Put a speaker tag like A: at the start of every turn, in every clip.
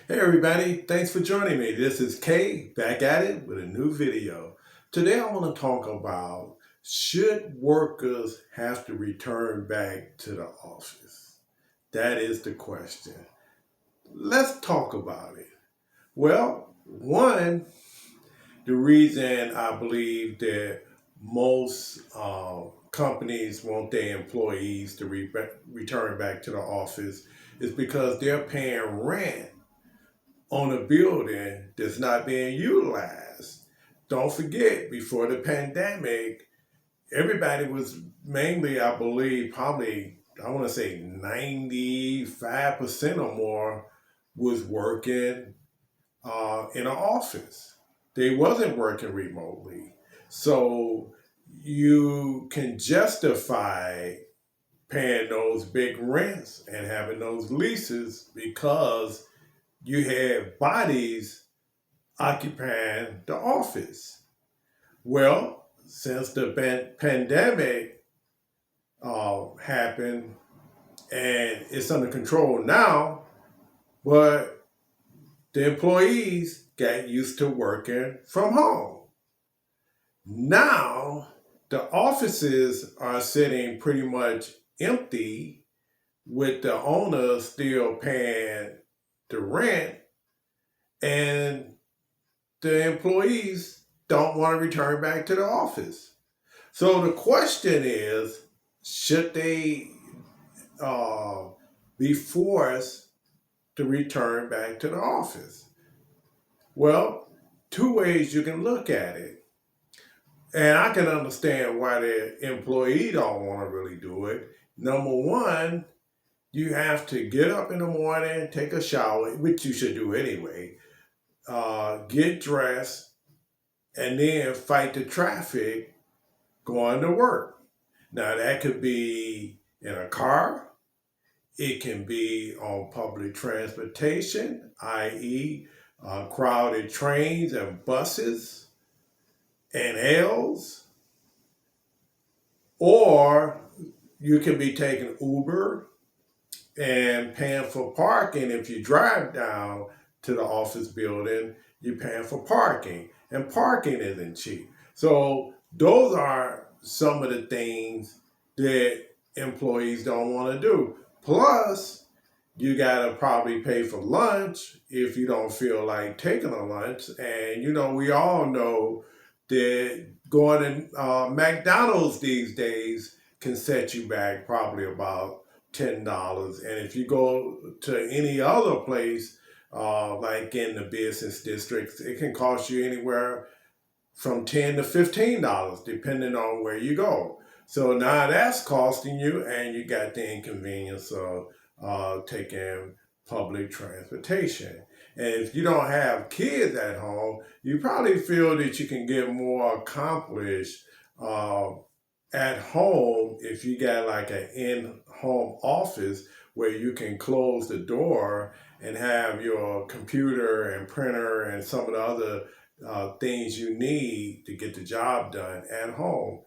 A: Hey everybody, thanks for joining me. This is Kay back at it with a new video. Today I want to talk about should workers have to return back to the office? That is the question. Let's talk about it. Well, one, the reason I believe that most companies want their employees to return back to the office is because they're paying rent on a building that's not being utilized. Don't forget, before the pandemic, everybody was mainly, I believe, probably, I want to say 95% or more was working in an office. They wasn't working remotely. So you can justify paying those big rents and having those leases because you have bodies occupying the office. Well, since the pandemic happened and it's under control now, but the employees got used to working from home. Now, the offices are sitting pretty much empty with the owner still paying the rent and the employees don't want to return back to the office. So the question is, should they uh, be forced to return back to the office? Well, two ways you can look at it. And I can understand why the employee don't want to really do it. Number one, you have to get up in the morning, take a shower, which you should do anyway, get dressed, and then fight the traffic going to work. Now, that could be in a car, it can be on public transportation, i.e., crowded trains and buses and L's, or you can be taking Uber and paying for parking. If you drive down to the office building, you're paying for parking, and parking isn't cheap. So those are some of the things that employees don't want to do. Plus, you gotta probably pay for lunch if you don't feel like taking a lunch. And we all know that going to McDonald's these days can set you back probably about $10. And if you go to any other place, like in the business districts, it can cost you anywhere from $10 to $15, depending on where you go. So now that's costing you, and you got the inconvenience of taking public transportation. And if you don't have kids at home, you probably feel that you can get more accomplished uh, at home if you got like an in-home office where you can close the door and have your computer and printer and some of the other things you need to get the job done at home.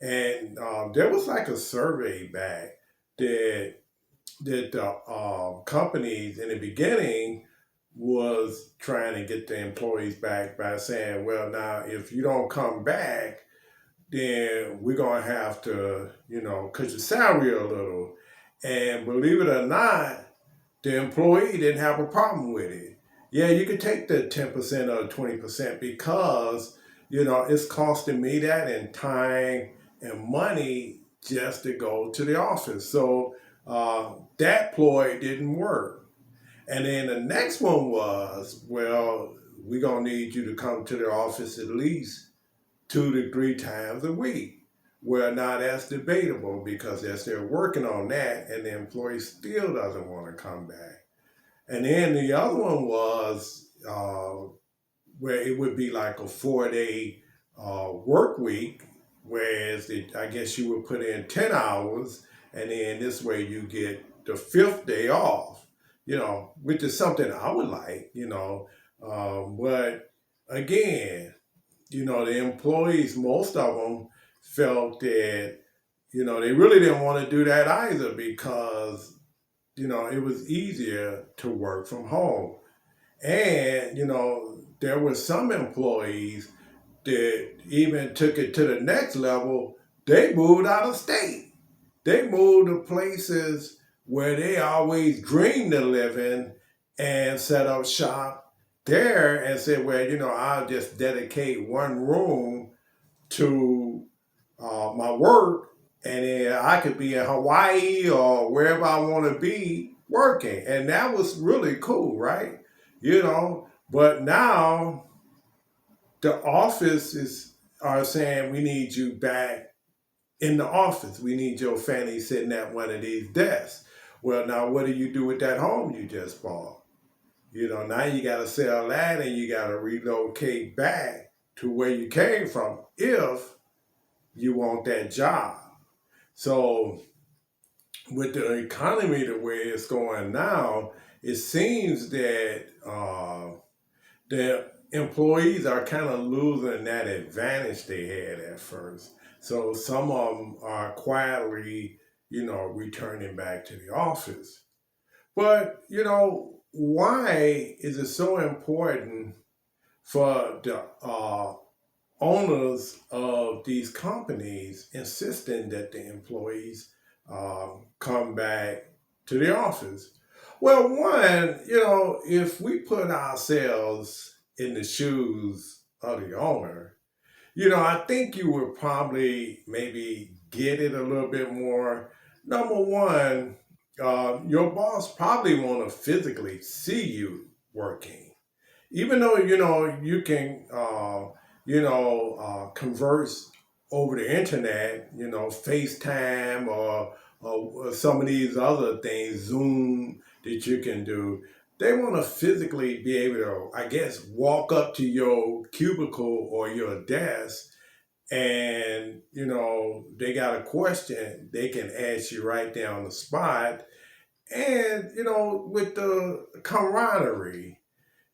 A: And there was like a survey back that the companies in the beginning was trying to get the employees back by saying, well, now if you don't come back, then we're going to have to, cut your salary a little. And believe it or not, the employee didn't have a problem with it. Yeah, you could take the 10% or 20% because, it's costing me that in time and money just to go to the office. So that ploy didn't work. And then the next one was, well, we're going to need you to come to the office at least 2 to 3 times a week. Well, now that's debatable because they're still working on that and the employee still doesn't want to come back. And then the other one was where it would be like a 4-day work week, whereas I guess you would put in 10 hours, and then this way you get the fifth day off, which is something I would like, but again, the employees, most of them felt that, they really didn't want to do that either because, it was easier to work from home. And, there were some employees that even took it to the next level. They moved out of state. They moved to places where they always dreamed of living and set up shop there and said, well, I'll just dedicate one room to my work, and then I could be in Hawaii or wherever I want to be working. And that was really cool, right? But now the offices are saying we need you back in the office. We need your fanny sitting at one of these desks. Well, now what do you do with that home you just bought? Now you got to sell that and you got to relocate back to where you came from if you want that job. So, with the economy the way it's going now, it seems that the employees are kind of losing that advantage they had at first. So some of them are quietly, returning back to the office. But, why is it so important for the owners of these companies insisting that the employees come back to the office? Well, one, if we put ourselves in the shoes of the owner, I think you would probably maybe get it a little bit more. Number one, your boss probably want to physically see you working, even though you can converse over the internet, FaceTime or some of these other things, Zoom that you can do. They want to physically be able to, I guess, walk up to your cubicle or your desk, and they got a question they can ask you right there on the spot. And with the camaraderie,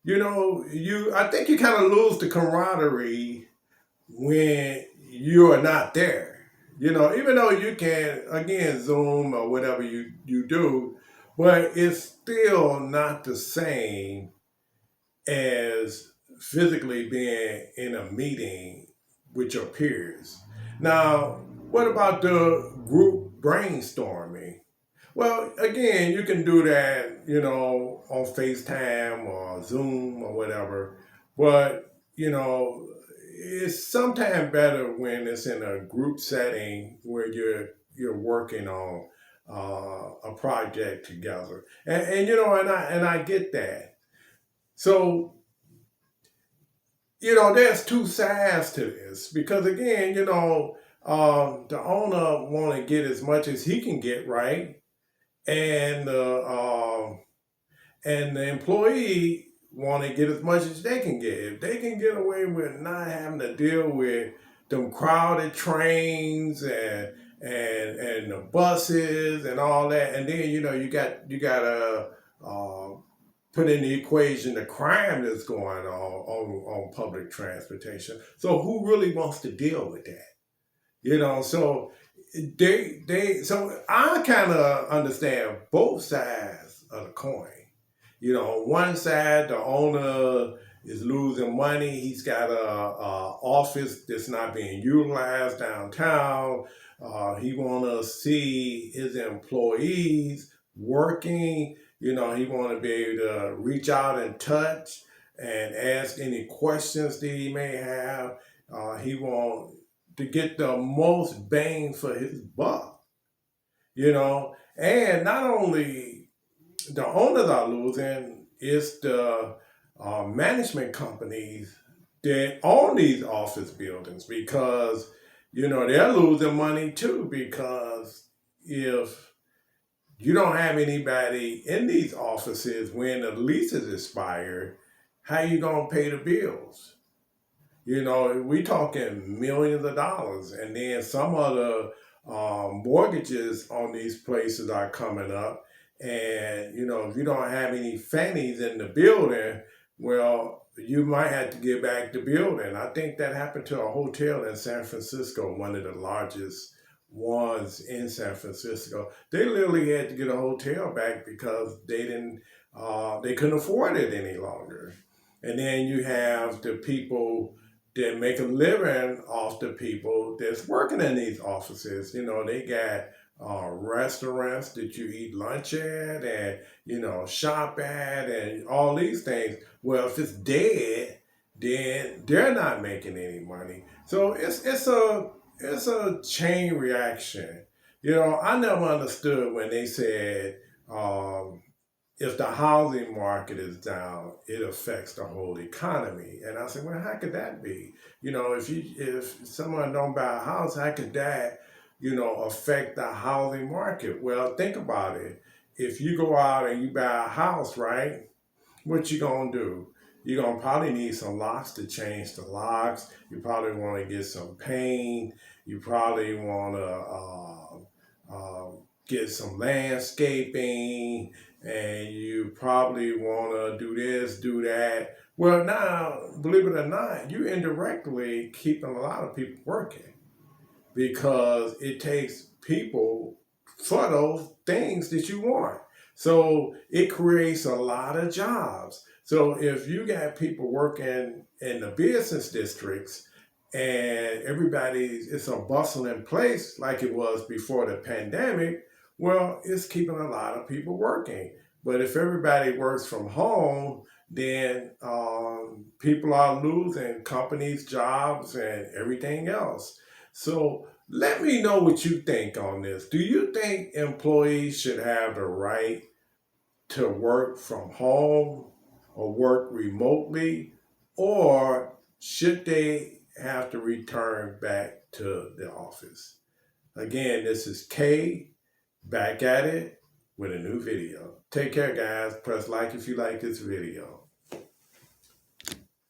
A: I think you kind of lose the camaraderie when you are not there. Even though you can again Zoom or whatever you do, but it's still not the same as physically being in a meeting with your peers. Now, what about the group brainstorming? Well, again, you can do that, on FaceTime or Zoom or whatever. But, it's sometimes better when it's in a group setting where you're working on a project together. And I get that. So, there's two sides to this because again, the owner want to get as much as he can get, right? And the employee want to get as much as they can get. If they can get away with not having to deal with them crowded trains and the buses and all that, and then you got to put in the equation the crime that's going on public transportation. So who really wants to deal with that? So so I kind of understand both sides of the coin. On one side, the owner is losing money. He's got a office that's not being utilized downtown. He want to see his employees working. He want to be able to reach out and touch and ask any questions that he may have. He want to get the most bang for his buck. And not only the owners are losing, it's the management companies that own these office buildings because they're losing money too because if you don't have anybody in these offices when the leases expire, how you gonna pay the bills? We talking millions of dollars, and then some of the mortgages on these places are coming up. And if you don't have any fannies in the building, well, you might have to get back the building. I think that happened to a hotel in San Francisco, one of the largest ones in San Francisco. They literally had to get a hotel back because they didn't they couldn't afford it any longer. And then you have the people that make a living off the people that's working in these offices. You know, they got restaurants that you eat lunch at and, you know, shop at and all these things. Well, if it's dead, then they're not making any money. So it's a chain reaction. You know, I never understood when they said if the housing market is down, it affects the whole economy. And I said, well, how could that be? You know, if someone don't buy a house, how could that, you know, affect the housing market? Well, think about it. If you go out and you buy a house, right? What you gonna do? You're gonna probably need some locks to change the locks. You probably want to get some paint. You probably want to get some landscaping, and you probably want to do this, do that. Well, now, believe it or not, you indirectly keeping a lot of people working because it takes people for those things that you want. So it creates a lot of jobs. So if you got people working in the business districts and it's a bustling place like it was before the pandemic, well, it's keeping a lot of people working. But if everybody works from home, then people are losing companies, jobs, and everything else. So let me know what you think on this. Do you think employees should have the right to work from home or work remotely, or should they have to return back to the office? Again, this is Kay back at it with a new video. Take care, guys. Press like if you like this video.